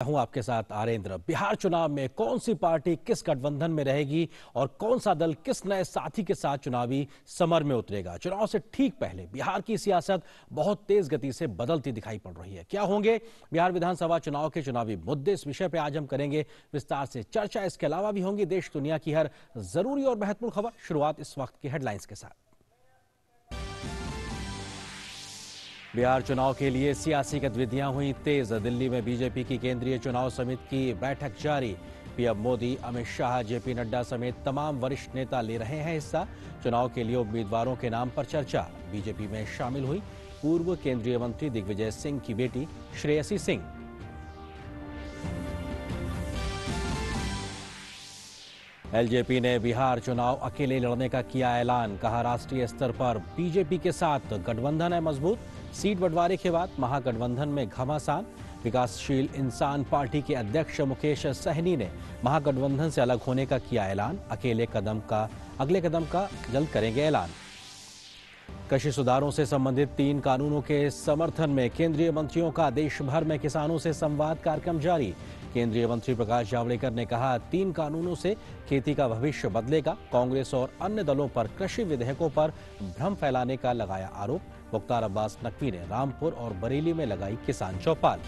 हूं आपके साथ आरेंद्र। बिहार चुनाव में कौन सी पार्टी किस गठबंधन में रहेगी और कौन सा दल किस नए साथी के साथ चुनावी समर में उतरेगा। चुनाव से ठीक पहले बिहार की सियासत बहुत तेज गति से बदलती दिखाई पड़ रही है। क्या होंगे बिहार विधानसभा चुनाव के चुनावी मुद्दे, इस विषय पर आज हम करेंगे विस्तार से चर्चा। इसके अलावा भी होंगी देश दुनिया की हर जरूरी और महत्वपूर्ण खबर। शुरुआत इस वक्त की हेडलाइंस के साथ। बिहार चुनाव के लिए सियासी गतिविधियां हुई तेज। दिल्ली में बीजेपी की केंद्रीय चुनाव समिति की बैठक जारी। पीएम मोदी, अमित शाह, जेपी नड्डा समेत तमाम वरिष्ठ नेता ले रहे हैं हिस्सा। चुनाव के लिए उम्मीदवारों के नाम पर चर्चा। बीजेपी में शामिल हुई पूर्व केंद्रीय मंत्री दिग्विजय सिंह की बेटी श्रेयसी सिंह। एलजेपी ने बिहार चुनाव अकेले लड़ने का किया ऐलान। कहा, राष्ट्रीय स्तर पर बीजेपी के साथ गठबंधन है मजबूत। सीट बंटवारे के बाद महागठबंधन में घमासान। विकासशील इंसान पार्टी के अध्यक्ष मुकेश सहनी ने महागठबंधन से अलग होने का किया ऐलान। अगले कदम का जल्द करेंगे ऐलान। कृषि सुधारों से संबंधित 3 कानूनों के समर्थन में केंद्रीय मंत्रियों का देश भर में किसानों से संवाद कार्यक्रम जारी। केंद्रीय मंत्री प्रकाश जावड़ेकर ने कहा, 3 कानूनों से खेती का भविष्य बदलेगा। कांग्रेस और अन्य दलों पर कृषि विधेयकों पर भ्रम फैलाने का लगाया आरोप। मुख्तार अब्बास नकवी ने रामपुर और बरेली में लगाई किसान चौपाल।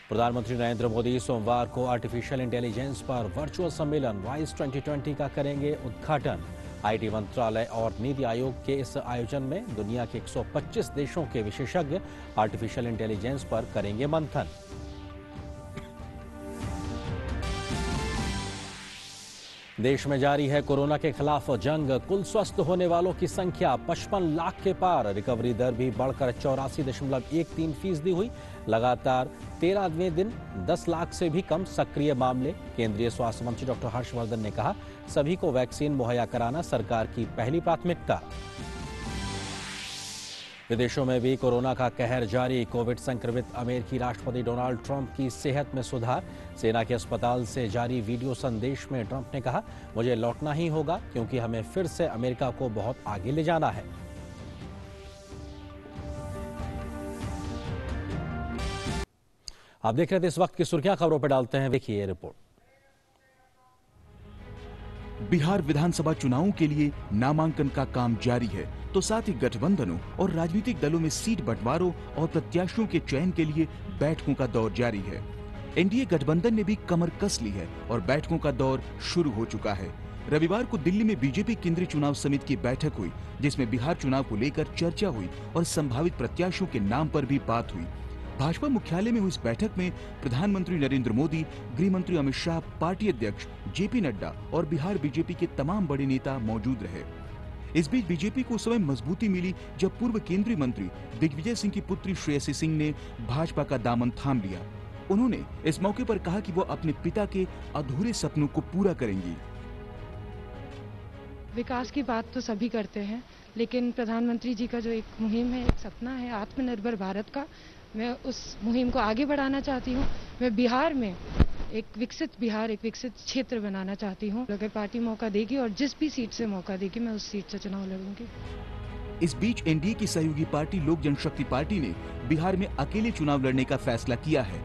प्रधानमंत्री नरेंद्र मोदी सोमवार को आर्टिफिशियल इंटेलिजेंस पर वर्चुअल सम्मेलन राइज 2020 का करेंगे उद्घाटन। आईटी मंत्रालय और नीति आयोग के इस आयोजन में दुनिया के 125 देशों के विशेषज्ञ आर्टिफिशियल इंटेलिजेंस पर करेंगे मंथन। देश में जारी है कोरोना के खिलाफ जंग। कुल स्वस्थ होने वालों की संख्या 55 लाख के पार। रिकवरी दर भी बढ़कर 84.13% हुई। लगातार 13वें दिन 10 लाख से भी कम सक्रिय मामले। केंद्रीय स्वास्थ्य मंत्री डॉक्टर हर्षवर्धन ने कहा, सभी को वैक्सीन मुहैया कराना सरकार की पहली प्राथमिकता। विदेशों में भी कोरोना का कहर जारी। कोविड संक्रमित अमेरिकी राष्ट्रपति डोनाल्ड ट्रंप की सेहत में सुधार। सेना के अस्पताल से जारी वीडियो संदेश में ट्रंप ने कहा, मुझे लौटना ही होगा क्योंकि हमें फिर से अमेरिका को बहुत आगे ले जाना है। आप देख रहे थे इस वक्त की सुर्खियां, खबरों पर डालते हैं, देखिए ये रिपोर्ट। बिहार विधानसभा चुनावों के लिए नामांकन का काम जारी है, तो साथ ही गठबंधनों और राजनीतिक दलों में सीट बंटवारों और प्रत्याशियों के चयन के लिए बैठकों का दौर जारी है। एनडीए गठबंधन ने भी कमर कस ली है और बैठकों का दौर शुरू हो चुका है। रविवार को दिल्ली में बीजेपी केंद्रीय चुनाव समिति की बैठक हुई, जिसमें बिहार चुनाव को लेकर चर्चा हुई और संभावित प्रत्याशियों के नाम पर भी बात हुई। भाजपा मुख्यालय में हुई इस बैठक में प्रधानमंत्री नरेंद्र मोदी, गृह मंत्री अमित शाह, पार्टी अध्यक्ष जेपी नड्डा और बिहार बीजेपी के तमाम बड़े नेता मौजूद रहे। इस बीच बीजेपी को उस समय मजबूती मिली जब पूर्व केंद्रीय मंत्री दिग्विजय सिंह की पुत्री श्रेयसी सिंह ने भाजपा का दामन थाम लिया। उन्होंने इस मौके पर कहा कि वो अपने पिता के अधूरे सपनों को पूरा करेंगी। विकास की बात तो सभी करते हैं, लेकिन प्रधानमंत्री जी का जो एक मुहिम है, एक सपना है आत्मनिर्भर भारत का, मैं उस मुहिम को आगे बढ़ाना चाहती हूँ। मैं बिहार में एक विकसित क्षेत्र बनाना चाहती हूँ। अगर पार्टी मौका देगी और जिस भी सीट से मौका देगी, मैं उस सीट से चुनाव लड़ूंगी। इस बीच एनडीए की सहयोगी पार्टी लोक जनशक्ति पार्टी ने बिहार में अकेले चुनाव लड़ने का फैसला किया है।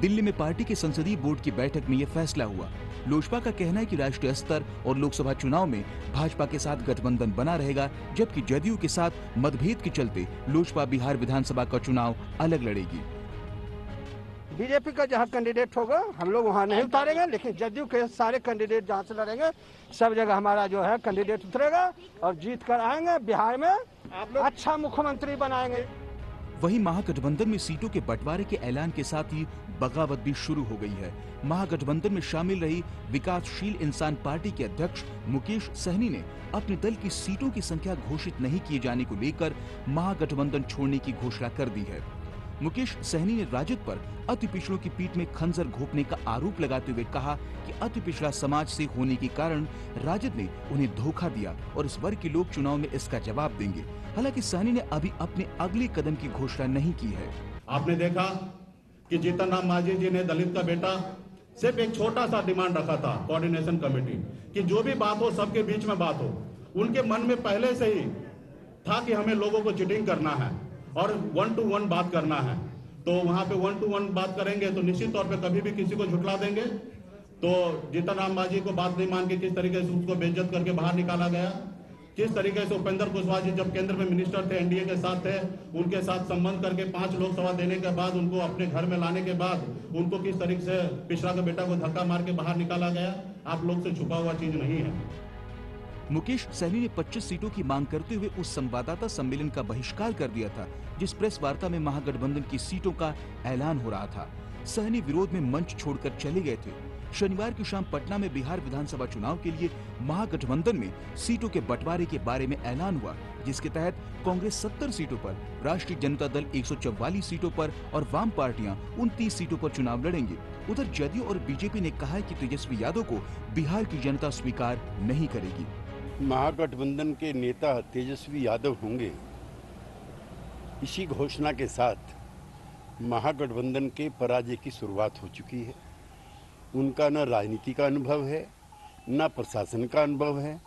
दिल्ली में पार्टी के संसदीय बोर्ड की बैठक में यह फैसला हुआ। लोजपा का कहना है कि राष्ट्रीय स्तर और लोकसभा चुनाव में भाजपा के साथ गठबंधन बना रहेगा, जबकि जदयू के साथ मतभेद के चलते लोजपा बिहार विधानसभा का चुनाव अलग लड़ेगी। बीजेपी का जहाँ कैंडिडेट होगा हम लोग वहाँ नहीं उतारेंगे, लेकिन जदयू के सारे कैंडिडेट जहाँ से लड़ेंगे सब जगह हमारा जो है कैंडिडेट उतरेगा और जीत कर आएंगे। बिहार में अच्छा मुख्यमंत्री बनाएंगे। वहीं महागठबंधन में सीटों के बंटवारे के ऐलान के साथ ही बगावत भी शुरू हो गई है। महागठबंधन में शामिल रही विकासशील इंसान पार्टी के अध्यक्ष मुकेश सहनी ने अपने दल की सीटों की संख्या घोषित नहीं किए जाने को लेकर महागठबंधन छोड़ने की घोषणा कर दी है। मुकेश सहनी ने राजद पर अति पिछड़ों की पीठ में खंजर घोंपने का आरोप लगाते हुए कहा कि अति पिछड़ा समाज से होने के कारण राजद ने उन्हें धोखा दिया और इस वर्ग के लोग चुनाव में इसका जवाब देंगे। हालांकि सहनी ने अभी अपने अगले कदम की घोषणा नहीं की है। आपने देखा कि जीतन राम मांझी जी ने दलित का बेटा सिर्फ एक छोटा सा डिमांड रखा था, कोऑर्डिनेशन कमेटी, कि जो भी बात हो सबके बीच में बात हो। उनके मन में पहले से ही था कि हमें लोगों को चीटिंग करना है और 1 to 1 बात करना है। तो वहां पे 1 to 1 बात करेंगे तो निश्चित तौर पे कभी भी किसी को झुठला देंगे। तो जीतन राम मांझी को बात नहीं मान के किस तरीके से उसको बेइज्जत करके बाहर निकाला गया, किस तरीके से उपेंद्र कुशवाहा जी जब केंद्र में मिनिस्टर थे, एनडीए के साथ थे, उनके साथ संबंध करके 5 लोकसभा देने के बाद उनको अपने घर में लाने के बाद उनको किस तरीके से पिछड़ा के बेटा को धक्का मार के बाहर निकाला गया, आप लोग से छुपा हुआ चीज नहीं है। मुकेश सहनी ने 25 सीटों की मांग करते हुए उस संवाददाता सम्मेलन का बहिष्कार कर दिया था जिस प्रेस वार्ता में महागठबंधन की सीटों का ऐलान हो रहा था। सहनी विरोध में मंच छोड़कर चले गए थे। शनिवार की शाम पटना में बिहार विधानसभा चुनाव के लिए महागठबंधन में सीटों के बंटवारे के बारे में ऐलान हुआ, जिसके तहत कांग्रेस 70 सीटों पर, राष्ट्रीय जनता दल 144 सीटों पर और वाम पार्टियां 29 सीटों पर चुनाव लड़ेंगे। उधर जदयू और बीजेपी ने कहा है कि तेजस्वी यादव को बिहार की जनता स्वीकार नहीं करेगी। महागठबंधन के नेता तेजस्वी यादव होंगे, इसी घोषणा के साथ महागठबंधन के पराजय की शुरुआत हो चुकी है। उनका न राजनीति का अनुभव है, न प्रशासन का अनुभव है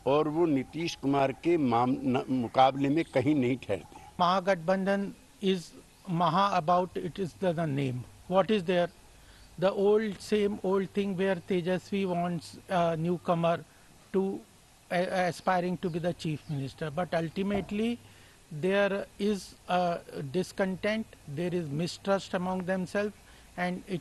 और वो नीतीश कुमार के मुकाबले में कहीं नहीं ठहरते। महागठबंधन इज महा about it is the name, what is there, the old same old thing where Tejashwi wants newcomer to aspiring to be the chief minister, but ultimately there is discontent, there is mistrust among themselves, and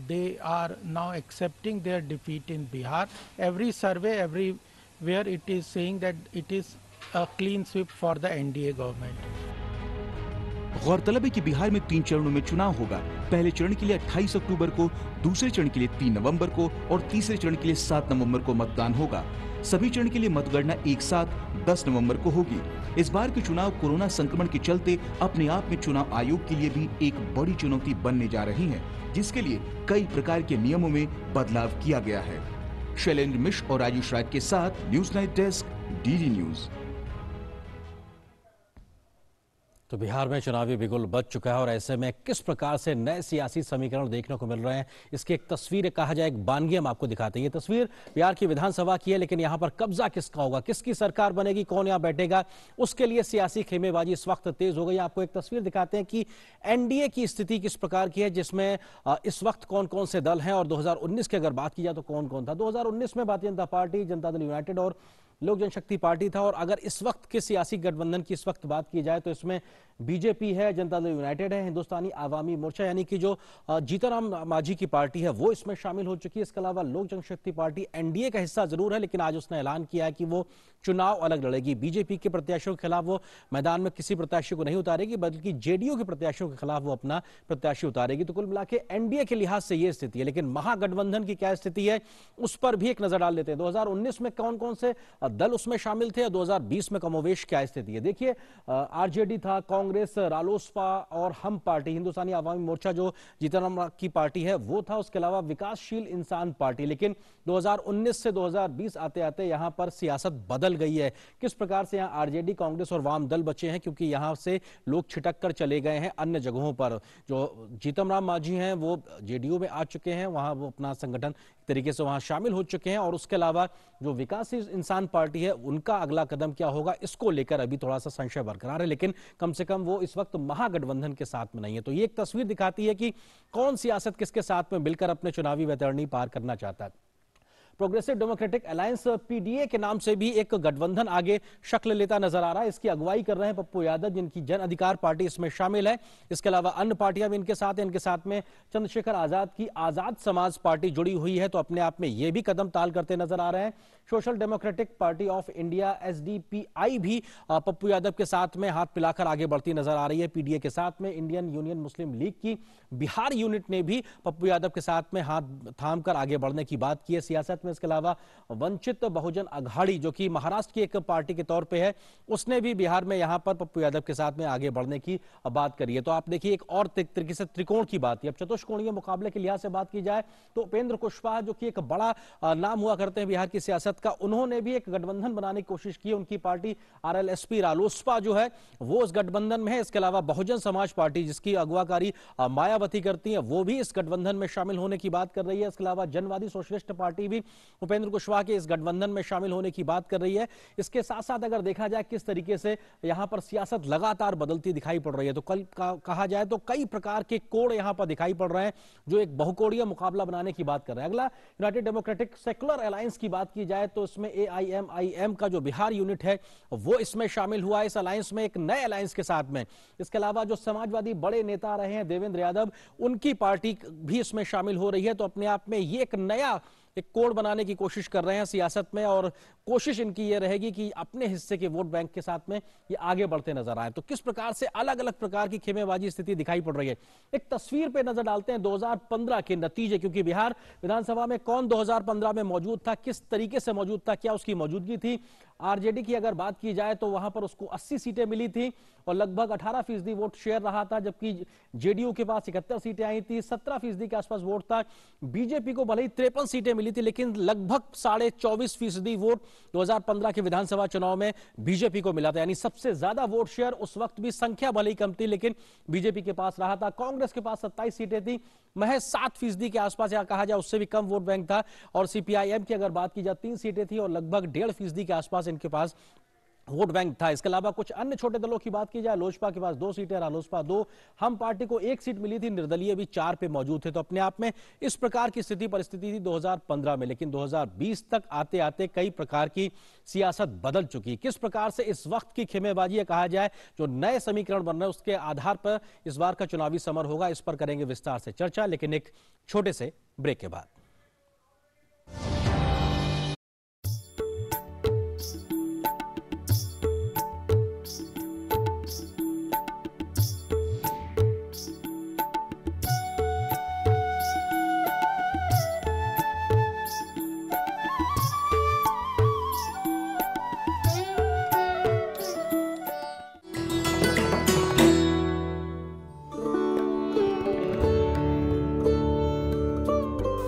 they are now accepting their defeat in Bihar. Every survey everywhere it is saying that it is a clean sweep for the NDA government. गौरतलब है कि बिहार में 3 चरणों में चुनाव होगा। पहले चरण के लिए 28 अक्टूबर को, दूसरे चरण के लिए 3 नवंबर को और तीसरे चरण के लिए 7 नवंबर को मतदान होगा। सभी चरण के लिए मतगणना एक साथ 10 नवंबर को होगी। इस बार के चुनाव कोरोना संक्रमण के चलते अपने आप में चुनाव आयोग के लिए भी एक बड़ी चुनौती बनने जा रही है, जिसके लिए कई प्रकार के नियमों में बदलाव किया गया है। शैलेंद्र मिश्र और राजेश राज के साथ news night desk, DD news. तो बिहार में चुनावी बिगुल बज चुका है और ऐसे में किस प्रकार से नए सियासी समीकरण देखने को मिल रहे हैं, इसकी एक तस्वीर, कहा जाए एक बानगी हम आपको दिखाते हैं। ये तस्वीर बिहार की विधानसभा की है, लेकिन यहाँ पर कब्जा किसका होगा, किसकी सरकार बनेगी, कौन यहाँ बैठेगा, उसके लिए सियासी खेमेबाजी इस वक्त तेज हो गई। आपको एक तस्वीर दिखाते हैं कि एनडीए की स्थिति किस प्रकार की है, जिसमें इस वक्त कौन कौन से दल हैं और 2019 की अगर बात की जाए तो कौन कौन था। 2019 में भारतीय जनता पार्टी, जनता दल यूनाइटेड और लोक जनशक्ति पार्टी था। और अगर इस वक्त के सियासी गठबंधन की इस वक्त बात की जाए तो इसमें बीजेपी है, जनता दल यूनाइटेड है, हिंदुस्तानी आवामी मोर्चा यानी कि जो जीतन राम मांझी की पार्टी है वो इसमें शामिल हो चुकी है। इसके अलावा लोक जनशक्ति पार्टी एनडीए का हिस्सा जरूर है, लेकिन आज उसने ऐलान किया है कि वो चुनाव अलग लड़ेगी। बीजेपी के प्रत्याशियों के खिलाफ वो मैदान में किसी प्रत्याशी को नहीं उतारेगी, बल्कि जेडीयू के प्रत्याशियों के खिलाफ वो अपना प्रत्याशी उतारेगी। तो कुल मिला के एनडीए के लिहाज से ये स्थिति है, लेकिन महागठबंधन की क्या स्थिति है उस पर भी एक नजर डाल लेते हैं। 2019 में कौन कौन से दल उसमें शामिल थे, 2020 में कमोवेश क्या स्थिति है। देखिए, आरजेडी था, कांग्रेस, रालोसपा और हम पार्टी, हिंदुस्तानी आवामी मोर्चा जो जीतन राम की पार्टी है वो था, उसके अलावा विकासशील इंसान पार्टी। लेकिन 2019 से 2020 आते आते यहां पर सियासत बदल गई है। किस प्रकार से यहां आरजेडी, कांग्रेस और वाम दल बचे हैं, क्योंकि यहां से लोग छिटक कर चले गए हैं अन्य जगहों पर। जो जीतन राम मांझी हैं वो जेडीयू में आ चुके हैं, वहां वो अपना संगठन तरीके से वहां शामिल हो चुके हैं। और उसके अलावा जो विकासशील इंसान पार्टी है उनका अगला कदम क्या होगा, इसको लेकर अभी थोड़ा सा संशय बरकरार है, लेकिन कम से कम वो इस वक्त महागठबंधन के साथ में नहीं है। तो ये एक तस्वीर दिखाती है कि कौन सियासत किसके साथ में मिलकर अपने चुनावी वैतरणी पार करना चाहता है। प्रोग्रेसिव डेमोक्रेटिक अलायंस पीडीए के नाम से भी एक गठबंधन आगे शक्ल लेता नजर आ रहा है। इसकी अगुवाई कर रहे हैं पप्पू यादव, जिनकी जन अधिकार पार्टी इसमें शामिल है। इसके अलावा अन्य पार्टियां भी इनके साथ हैं। इनके साथ में चंद्रशेखर आजाद की आजाद समाज पार्टी जुड़ी हुई है, तो अपने आप में ये भी कदम ताल करते नजर आ रहे हैं। Social democratic party of India SDPI भी पप्पू यादव के साथ में हाथ मिलाकर आगे बढ़ती नजर आ रही है पीडीए के साथ में। इंडियन यूनियन मुस्लिम लीग की बिहार यूनिट ने भी पप्पू यादव के साथ में हाथ थामकर आगे बढ़ने की बात की है सियासत में। इसके अलावा वंचित बहुजन अघाड़ी जो कि महाराष्ट्र की एक पार्टी के तौर पे है, उसने भी बिहार में यहां पर पप्पू यादव के साथ में आगे बढ़ने की बात करी है। तो आप देखिए एक और तरीके से त्रिकोण की बात है। अब चतुष्कोणीय मुकाबले के लिहाज से बात की जाए तो उपेंद्र कुशवाहा जो कि एक बड़ा नाम हुआ करते हैं बिहार की सियासत का, उन्होंने भी एक गठबंधन बनाने की कोशिश की। उनकी पार्टी आरएलएसपी रालोसपा जो है वो उस गठबंधन में है। इसके अलावा बहुजन समाज पार्टी जिसकी अगुवाकारी मायावती करती है वो भी इस गठबंधन में शामिल होने की बात कर रही है। इसके अलावा जनवादी सोशलिस्ट पार्टी भी उपेंद्र कुशवाहा के इस गठबंधन में शामिल होने की बात कर रही है। इसके साथ साथ अगर देखा जाए किस तरीके से यहां पर सियासत लगातार बदलती दिखाई पड़ रही है, तो कल कहा जाए तो कई प्रकार के कोण यहां पर दिखाई पड़ रहे हैं जो एक बहुकोणीय मुकाबला बनाने की बात कर रहे हैं। अगला यूनाइटेड डेमोक्रेटिक सेकुलर अलायंस की बात की जाए तो इसमें AIMIM का जो बिहार यूनिट है वो इसमें शामिल हुआ है, इस अलायंस में, एक नए अलायंस के साथ में। इसके अलावा जो समाजवादी बड़े नेता रहे हैं देवेंद्र यादव, उनकी पार्टी भी इसमें शामिल हो रही है। तो अपने आप में ये एक नया एक कोड बनाने की कोशिश कर रहे हैं सियासत में, और कोशिश इनकी ये रहेगी कि अपने हिस्से के वोट बैंक के साथ में ये आगे बढ़ते नजर आए। तो किस प्रकार से अलग अलग प्रकार की खेमेबाजी स्थिति दिखाई पड़ रही है, एक तस्वीर पे नजर डालते हैं 2015 के नतीजे, क्योंकि बिहार विधानसभा में कौन 2015 में मौजूद था, किस तरीके से मौजूद था, क्या उसकी मौजूदगी थी। आरजेडी की अगर बात की जाए तो वहां पर उसको 80 सीटें मिली थी और लगभग 18% वोट शेयर रहा था, जबकि जेडीयू के पास 71 सीटें आई थी, 17% के आसपास वोट था। बीजेपी को भले ही 53 सीटें मिली थी, लेकिन लगभग 24.5% वोट 2015 के विधानसभा चुनाव में बीजेपी को मिला था। यानी सबसे ज्यादा वोट शेयर, उस वक्त भी संख्या भले ही कम थी लेकिन बीजेपी के पास रहा था। कांग्रेस के पास 27 सीटें थी, महज 7% के आसपास, या कहा जाए उससे भी कम वोट बैंक था। और सीपीआईएम की अगर बात की जाए 3 सीटें थी और लगभग 1.5% के आसपास इनके पास वोट बैंक था। इसके अलावा कुछ अन्य छोटे दलों की बात की जाए, लोजपा के पास 2 सीटें, रालोसपा 2, हम पार्टी को 1 सीट मिली थी, निर्दलीय भी 4 पे मौजूद थे। तो अपने आप में इस प्रकार की स्थिति परिस्थिति थी 2015 में, लेकिन 2020 तक आते आते कई प्रकार की सियासत बदल चुकी। किस प्रकार से इस वक्त की खेमेबाजी कहा जाए, जो नए समीकरण बन रहे हैं उसके आधार पर इस बार का चुनावी समर होगा, इस पर करेंगे विस्तार से चर्चा, लेकिन एक छोटे से ब्रेक के बाद।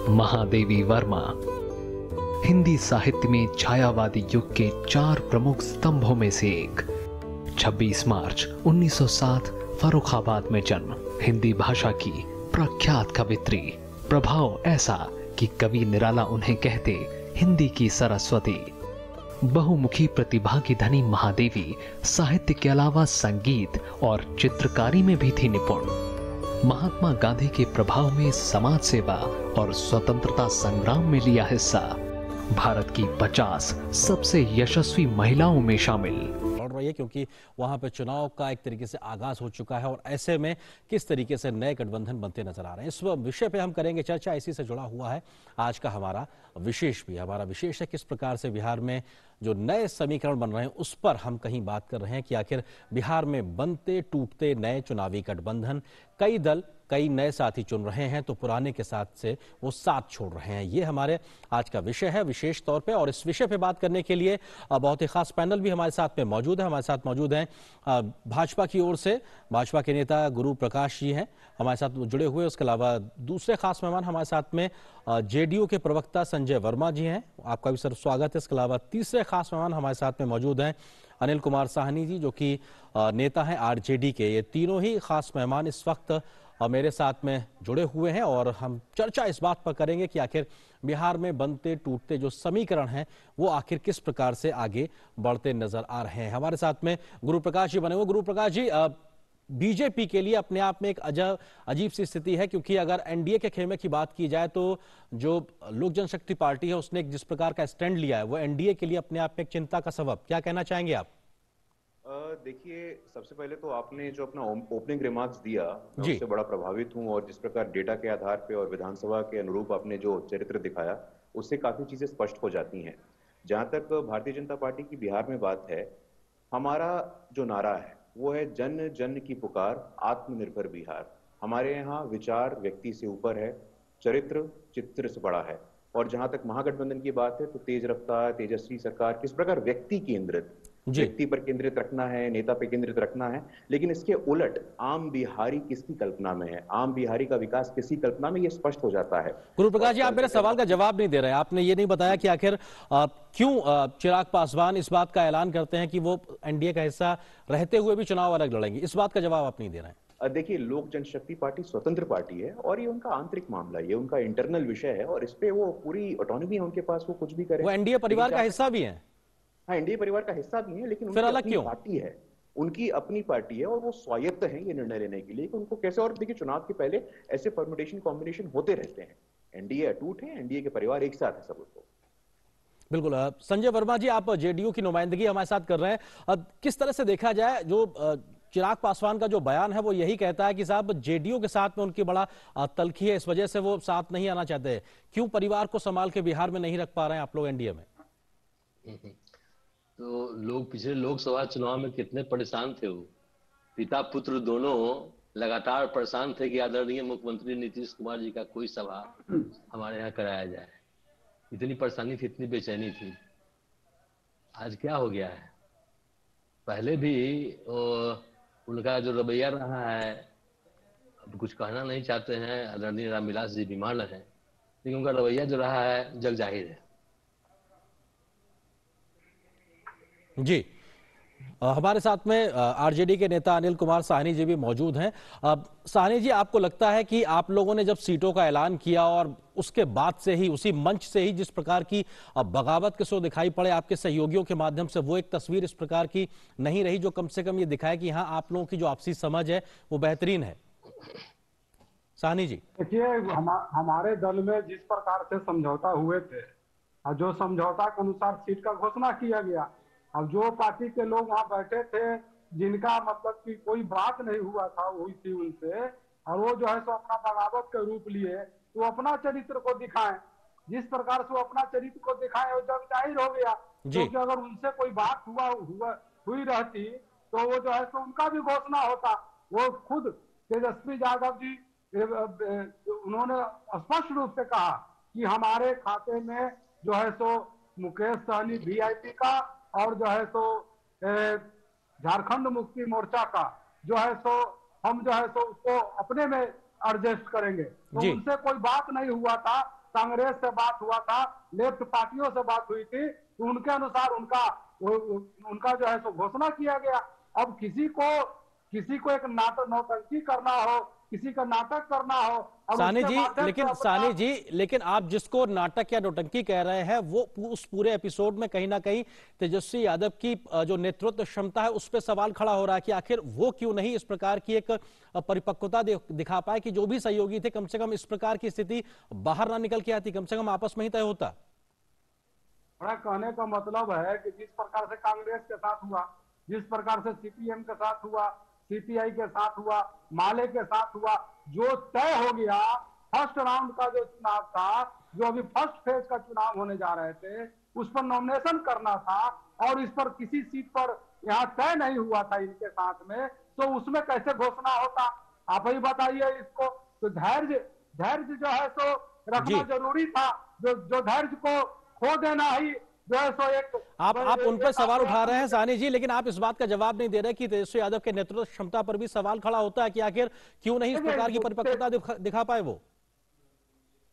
महादेवी वर्मा हिंदी साहित्य में छायावादी युग के 4 प्रमुख स्तंभों में से एक। 26 मार्च 1907 फर्रुखाबाद में जन्म, हिंदी भाषा की प्रख्यात कवित्री। प्रभाव ऐसा कि कवि निराला उन्हें कहते हिंदी की सरस्वती। बहुमुखी प्रतिभा की धनी महादेवी साहित्य के अलावा संगीत और चित्रकारी में भी थी निपुण। महात्मा गांधी के प्रभाव में समाज सेवा और स्वतंत्रता संग्राम में लिया हिस्सा। भारत की 50 सबसे यशस्वी महिलाओं में शामिल। लड़ रही है क्योंकि वहां पे चुनाव का एक तरीके से आगाज हो चुका है और ऐसे में किस तरीके से नए गठबंधन बनते नजर आ रहे हैं, इस विषय पे हम करेंगे चर्चा। इसी से जुड़ा हुआ है आज का हमारा विशेष भी। हमारा विशेष है किस प्रकार से बिहार में जो नए समीकरण बन रहे हैं उस पर हम कहीं बात कर रहे हैं कि आखिर बिहार में बनते टूटते नए चुनावी गठबंधन, कई दल कई नए साथी चुन रहे हैं तो पुराने के साथ से वो साथ छोड़ रहे हैं। ये हमारे आज का विषय है विशेष तौर पे, और इस विषय पे बात करने के लिए बहुत ही खास पैनल भी हमारे साथ में मौजूद है। हमारे साथ मौजूद हैं भाजपा की ओर से भाजपा के नेता गुरु प्रकाश जी हैं हमारे साथ जुड़े हुए। उसके अलावा दूसरे खास मेहमान हमारे साथ में जेडीयू के प्रवक्ता संजय वर्मा जी हैं, आपका भी सर स्वागत है। इसके अलावा तीसरे खास मेहमान हमारे साथ में मौजूद हैं अनिल कुमार साहनी जी, जो कि नेता हैं आरजेडी के। ये तीनों ही खास मेहमान इस वक्त मेरे साथ में जुड़े हुए हैं और हम चर्चा इस बात पर करेंगे कि आखिर बिहार में बनते टूटते जो समीकरण हैं वो आखिर किस प्रकार से आगे बढ़ते नजर आ रहे हैं। हमारे साथ में गुरु प्रकाश जी बने हुए। गुरु प्रकाश जी, बीजेपी के लिए अपने आप में एक अजीब सी स्थिति है, क्योंकि अगर एनडीए के खेमे की बात की जाए तो जो लोक जनशक्ति पार्टी है उसने जिस प्रकार का स्टैंड लिया है वो एनडीए के लिए अपने आप में एक चिंता का सबब। क्या कहना चाहेंगे आप? देखिए, सबसे पहले तो आपने जो अपना ओपनिंग रिमार्क्स दिया मैं उससे बड़ा प्रभावित हूं, और जिस प्रकार डेटा के आधार पे और विधानसभा के अनुरूप आपने जो चरित्र दिखाया उससे काफी चीजें स्पष्ट हो जाती हैं। जहां तक भारतीय जनता पार्टी की बिहार में बात है, हमारा जो नारा है वो है जन जन की पुकार, आत्मनिर्भर बिहार। हमारे यहाँ विचार व्यक्ति से ऊपर है, चरित्र चित्र से बड़ा है। और जहां तक महागठबंधन की बात है तो तेज रफ्तार तेजस्वी सरकार किस प्रकार व्यक्ति केंद्रित, व्यक्ति पर केंद्रित रखना है, नेता पर केंद्रित रखना है, लेकिन इसके उलट आम बिहारी किसकी कल्पना में है, आम बिहारी का विकास किसकी कल्पना में, ये स्पष्ट हो जाता है। गुरु प्रकाश जी, आप मेरे सवाल का जवाब नहीं दे रहे हैं। आपने ये नहीं बताया कि आखिर क्यों चिराग पासवान इस बात का ऐलान करते हैं कि वो एनडीए का हिस्सा रहते हुए भी चुनाव अलग लड़ेंगे। इस बात का जवाब आप नहीं दे रहे हैं। देखिए, लोक जनशक्ति पार्टी स्वतंत्र पार्टी है और ये उनका आंतरिक मामला है, ये उनका इंटरनल विषय है और इस पे वो पूरी ऑटोनॉमी है उनके पास, वो कुछ भी करें। वो एनडीए परिवार का हिस्सा भी है। हाँ, एनडीए परिवार का हिस्सा भी है, लेकिन फिर उनकी अलग अपनी क्यों? पार्टी है, उनकी अपनी पार्टी है और वो स्वायत्त है ये निर्णय लेने के लिए कि उनको कैसे। और देखिए, चुनाव के पहले ऐसे परम्यूटेशन कॉम्बिनेशन होते रहते हैं। एनडीए अटूट है, एनडीए के परिवार एक साथ है सब लोग। बिल्कुल। संजय वर्मा जी, आप जेडीयू की नुमाइंदगी हमारे साथ कर रहे हैं। अब किस तरह से देखा जाए, जो चिराग पासवान का जो बयान है वो यही कहता है कि साहब जेडीयू के साथ में उनकी बड़ा तलखी है, इस वजह से वो साथ नहीं आना चाहते। क्यों परिवार को संभाल के बिहार में नहीं रख पा रहे हैं आप लोग एनडीए में? तो लोग पिछले लोकसभा चुनाव में कितने परेशान थे, वो पिता पुत्र दोनों लगातार परेशान थे कि आदरणीय मुख्यमंत्री नीतीश कुमार जी का कोई सभा हमारे यहाँ कराया जाए। इतनी परेशानी थी, इतनी बेचैनी थी। आज क्या हो गया है? पहले भी उनका जो रवैया रहा है, अब कुछ कहना नहीं चाहते हैं, आदरणीय रामविलास जी बीमार है, लेकिन उनका रवैया जो रहा है जग जाहिर है। जी, हमारे साथ में आरजेडी के नेता अनिल कुमार साहनी जी भी मौजूद हैं। साहनी जी, आपको लगता है कि आप लोगों ने जब सीटों का ऐलान किया और उसके बाद से ही, उसी मंच से ही जिस प्रकार की बगावत के शो दिखाई पड़े आपके सहयोगियों के माध्यम से, वो एक तस्वीर इस प्रकार की नहीं रही जो कम से कम ये दिखाए कि हाँ, आप लोगों की जो आपसी समझ है वो बेहतरीन है? साहनी जी, देखिए, हमारे दल में जिस प्रकार से समझौता हुए थे और जो समझौता के अनुसार सीट का घोषणा किया गया, अब जो पार्टी के लोग वहां बैठे थे जिनका मतलब कि कोई बात नहीं हुई थी उनसे, और वो जो है सो अपना बगावत के रूप लिए तो अपना चरित्र को दिखाएं। जिस प्रकार से वो अपना चरित्र को दिखाएं वो जग जाहिर हो गया, क्योंकि अगर उनसे कोई बात हुई रहती तो वो जो है सो उनका भी घोषणा होता। वो खुद तेजस्वी यादव जी उन्होंने स्पष्ट रूप से कहा कि हमारे खाते में जो है सो मुकेश सहनी वीआईपी का और जो है सो झारखंड मुक्ति मोर्चा का जो है सो हम जो है सो उसको अपने में एडजस्ट करेंगे। तो उनसे कोई बात नहीं हुआ था, कांग्रेस से बात हुआ था, लेफ्ट पार्टियों से बात हुई थी, तो उनके अनुसार उनका जो है सो घोषणा किया गया। अब किसी को एक नौटंकी करना हो, किसी का नाटक करना हो। साहनी जी, लेकिन आप जिसको नाटक या नौटंकी कह रहे हैं वो उस पूरे एपिसोड में कहीं ना कहीं तेजस्वी यादव की जो नेतृत्व क्षमता है उस पर सवाल खड़ा हो रहा है कि आखिर वो क्यों नहीं इस प्रकार की एक परिपक्वता दिखा पाए कि जो भी सहयोगी थे कम से कम इस प्रकार की स्थिति बाहर ना निकल के आती, कम से कम आपस में ही तय होता। बड़ा कहने का मतलब है कि जिस प्रकार से कांग्रेस के साथ हुआ, जिस प्रकार से सीपीएम के साथ हुआ, सीपीआई के साथ हुआ, माले के साथ हुआ, जो तय हो गया फर्स्ट राउंड का जो चुनाव था, जो अभी फर्स्ट फेज का चुनाव होने जा रहे थे, उस पर नॉमिनेशन करना था और इस पर किसी सीट पर यहाँ तय नहीं हुआ था इनके साथ में, तो उसमें कैसे घोषणा होता? आप ही बताइए इसको। तो धैर्य जो है सो रखना जरूरी था, जो धैर्य को खो देना ही जो है सो एक आप उन पर सवाल उठा रहे हैं साहनी जी, लेकिन आप इस बात का जवाब नहीं दे रहे कि तेजस्वी यादव के नेतृत्व क्षमता पर भी सवाल खड़ा होता है कि आखिर क्यों नहीं इस प्रकार की परिपक्वता दिखा पाए वो?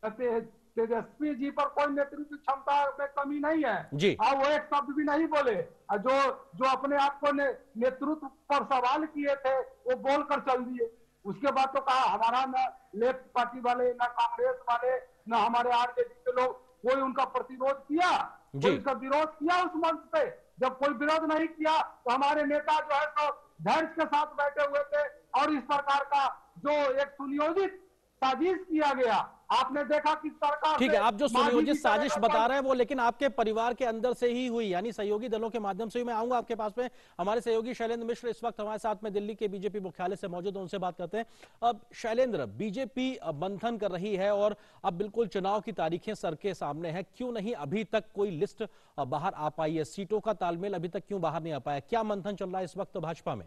तेजस्वी जी पर कोई नेतृत्व क्षमता में कमी नहीं है जी, और वो एक शब्द भी नहीं बोले। जो अपने आप को नेतृत्व पर सवाल किए थे वो बोलकर चल दिए। उसके बाद तो कहा हमारा न लेफ्ट पार्टी वाले, न कांग्रेस वाले, न हमारे आरजेडी के लोग कोई उनका प्रतिरोध किया, कोई उसका विरोध किया उस मंच पे। जब कोई विरोध नहीं किया तो हमारे नेता जो है तो धैर्य के साथ बैठे हुए थे और इस प्रकार का जो एक सुनियोजित साजिश किया गया, आपने देखा किस सरकार। ठीक है, आप जो सुनियोजित साजिश बता रहे हैं वो लेकिन आपके परिवार के अंदर से ही हुई, यानी सहयोगी दलों के माध्यम से ही। मैं आऊंगा आपके पास में, हमारे सहयोगी शैलेंद्र मिश्र इस वक्त हमारे साथ में दिल्ली के बीजेपी मुख्यालय से मौजूद हैं, उनसे बात करते हैं। अब शैलेंद्र, बीजेपी मंथन कर रही है और अब बिल्कुल चुनाव की तारीखें सर के सामने है, क्यों नहीं अभी तक कोई लिस्ट बाहर आ पाई है? सीटों का तालमेल अभी तक क्यों बाहर नहीं आ पाया? क्या मंथन चल रहा है इस वक्त भाजपा में?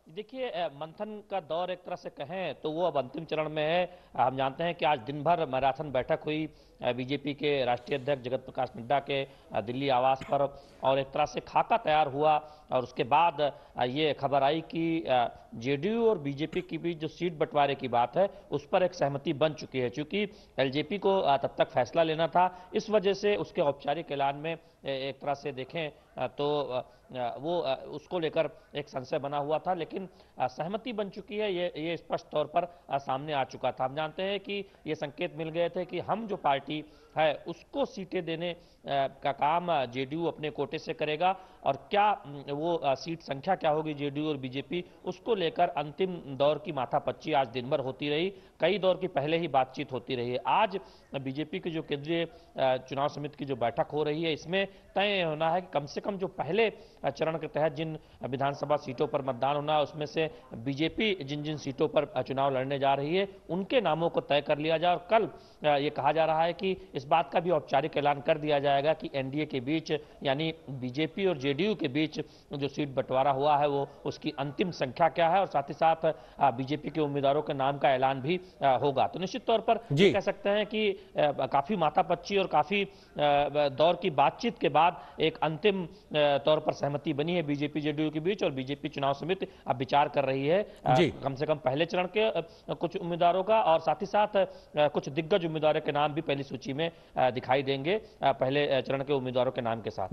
देखिए, मंथन का दौर एक तरह से कहें तो वो अब अंतिम चरण में है। हम जानते हैं कि आज दिन भर मैराथन बैठक हुई बीजेपी के राष्ट्रीय अध्यक्ष जगत प्रकाश नड्डा के दिल्ली आवास पर, और एक तरह से खाका तैयार हुआ और उसके बाद ये खबर आई कि जेडीयू और बीजेपी की बीच जो सीट बंटवारे की बात है उस पर एक सहमति बन चुकी है। चूंकि एलजेपी को तब तक फैसला लेना था, इस वजह से उसके औपचारिक ऐलान में एक तरह से देखें तो वो उसको लेकर एक संशय बना हुआ था, लेकिन सहमति बन चुकी है, ये स्पष्ट तौर पर सामने आ चुका था। हम जानते हैं कि ये संकेत मिल गए थे कि हम जो पार्टी है उसको सीटें देने का काम जेडीयू अपने कोटे से करेगा, और क्या वो सीट संख्या क्या होगी जेडीयू और बीजेपी, उसको लेकर अंतिम दौर की माथापच्ची आज दिन भर होती रही। कई दौर की पहले ही बातचीत होती रही है। आज बीजेपी की जो केंद्रीय चुनाव समिति की जो बैठक हो रही है, इसमें तय होना है कि कम से कम जो पहले चरण के तहत जिन विधानसभा सीटों पर मतदान होना है, उसमें से बीजेपी जिन जिन सीटों पर चुनाव लड़ने जा रही है उनके नामों को तय कर लिया जाए। और कल ये कहा जा रहा है कि इस बात का भी औपचारिक ऐलान कर दिया जाएगा कि एनडीए के बीच यानी बीजेपी और जेडीयू के बीच जो सीट बंटवारा हुआ है वो उसकी अंतिम संख्या क्या है, और साथ ही साथ बीजेपी के उम्मीदवारों के नाम का ऐलान भी होगा। तो निश्चित तौर पर ये कह सकते हैं कि काफी माथापच्ची और काफी दौर की बातचीत के बाद एक अंतिम तौर पर सहमति बनी है बीजेपी जेडीयू के बीच, और बीजेपी चुनाव समिति अब विचार कर रही है कम से कम पहले चरण के कुछ उम्मीदवारों का, और साथ ही साथ कुछ दिग्गज उम्मीदवारों के नाम भी पहली सूची में दिखाई देंगे पहले चरण के उम्मीदवारों के नाम के साथ।